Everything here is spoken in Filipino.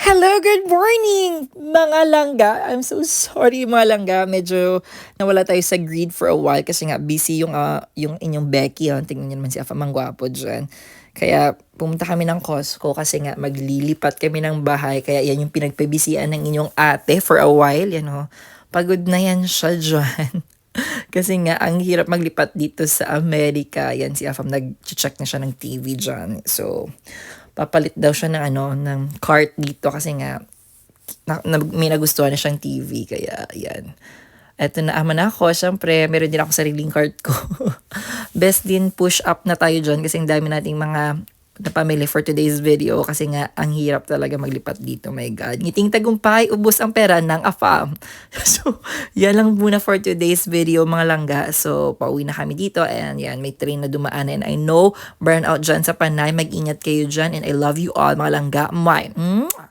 Hello, good morning mga langga. I'm so sorry mga langga. Medyo nawala tayo sa grid for a while kasi nga busy yung inyong Becky. Tingnan niyo naman si Afa Mangwapo dyan. Kaya pumunta kami ng Costco kasi nga maglilipat kami ng bahay. Kaya yan yung pinagpabisian ng inyong ate for a while. Yan oh. Pagod na yan siya dyan. Kasi nga, ang hirap maglipat dito sa Amerika. Yan, si Afam nag-check na siya ng TV dyan. So, papalit daw siya ng ng cart dito kasi nga may nagustuhan na siyang TV kaya yan. Eto na ama na ako, syempre meron din ako sariling cart ko. Best din push up na tayo dyan kasi ang dami nating mga na pamili for today's video kasi nga ang hirap talaga maglipat dito, my god. Ngiting tagumpay, ubos ang pera ng AFAM. So, yan lang muna for today's video mga langga. So, pauwi na kami dito and yan, may train na dumaan and I know burnout dyan sa Panay. Mag-ingat kayo dyan and I love you all mga langga. Mwah!